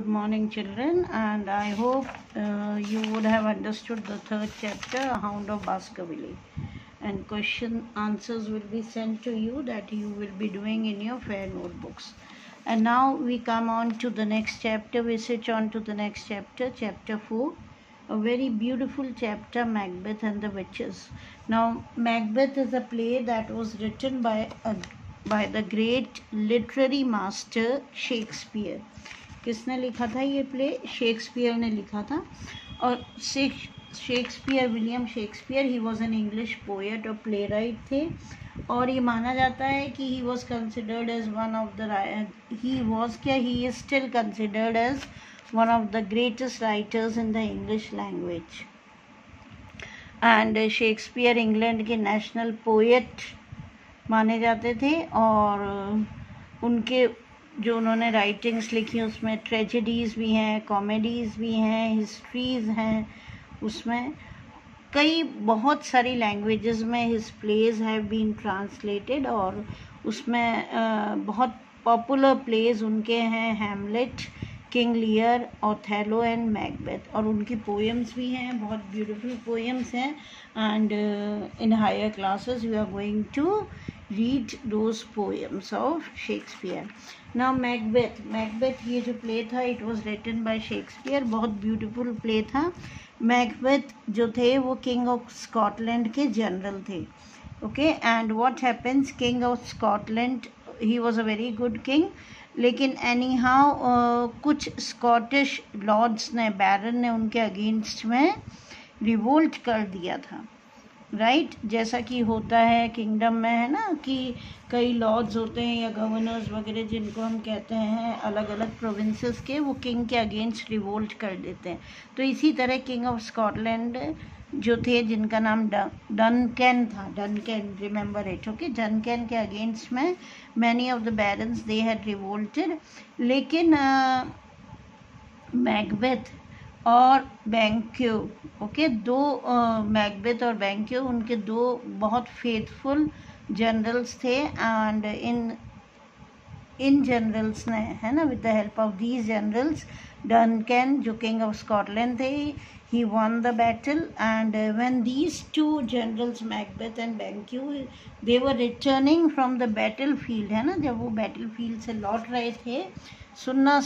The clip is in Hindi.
morning children, and I hope you would have understood the third chapter, Hound of Baskerville, and question answers will be sent to you that you will be doing in your fair notebooks. And now we come on to the next chapter. We switch on to the next chapter, chapter 4, a very beautiful chapter, Macbeth and the Witches. Now Macbeth is a play that was written by the great literary master Shakespeare. किसने लिखा था ये प्ले? शेक्सपियर ने लिखा था. और Shakespeare, William Shakespeare, he was an English poet और प्ले राइट थे. और ये माना जाता है कि he was considered as one of the he is still considered as one of the greatest writers in the English language. And Shakespeare England के नेशनल पोएट माने जाते थे. और उनके जो उन्होंने राइटिंग्स लिखी उसमें ट्रेजेडीज़ भी हैं, कॉमेडीज़ भी हैं, हिस्ट्रीज़ हैं. उसमें कई बहुत सारी लैंग्वेजेस में his plays have been translated. और उसमें बहुत पॉपुलर प्लेज उनके हैं Hamlet, King Lear, Othello and Macbeth. और उनकी पोएम्स भी हैं, बहुत ब्यूटीफुल पोएम्स हैं. And in higher classes we are going to read those poems of Shakespeare. Now Macbeth ये जो प्ले था, it was written by Shakespeare. बहुत ब्यूटीफुल प्ले था. मैकबेथ जो थे वो किंग ऑफ स्कॉटलैंड के जनरल थे. Okay, and what happens, king of Scotland, he was a very good king. लेकिन एनी हाउ कुछ स्कॉटिश लॉर्ड्स ने, बैरन ने उनके अगेंस्ट में रिवोल्ट कर दिया था. राइट जैसा कि होता है किंगडम में, है ना, कि कई लॉर्ड्स होते हैं या गवर्नर्स वगैरह जिनको हम कहते हैं अलग अलग प्रोविंसेस के, वो किंग के अगेंस्ट रिवोल्ट कर देते हैं. तो इसी तरह किंग ऑफ स्कॉटलैंड जो थे, जिनका नाम डनकैन था, डनकैन, रिमेंबर इट. ओके, डनकैन के अगेंस्ट में many of the barons they had revolted. लेकिन मैकबेथ और बैंक्यो, ओके, दो मैकबेथ और बैंक्यो उनके दो बहुत फेथफुल जनरल्स थे. एंड इन जनरल्स ने, है ना, with the help of these generals, Duncan जो किंग ऑफ स्कॉटलैंड थे, he won the battle. And when these two generals, Macbeth and Banquo, they were returning from the battlefield, है ना, जब वो battlefield से लौट रहे थे, सुनना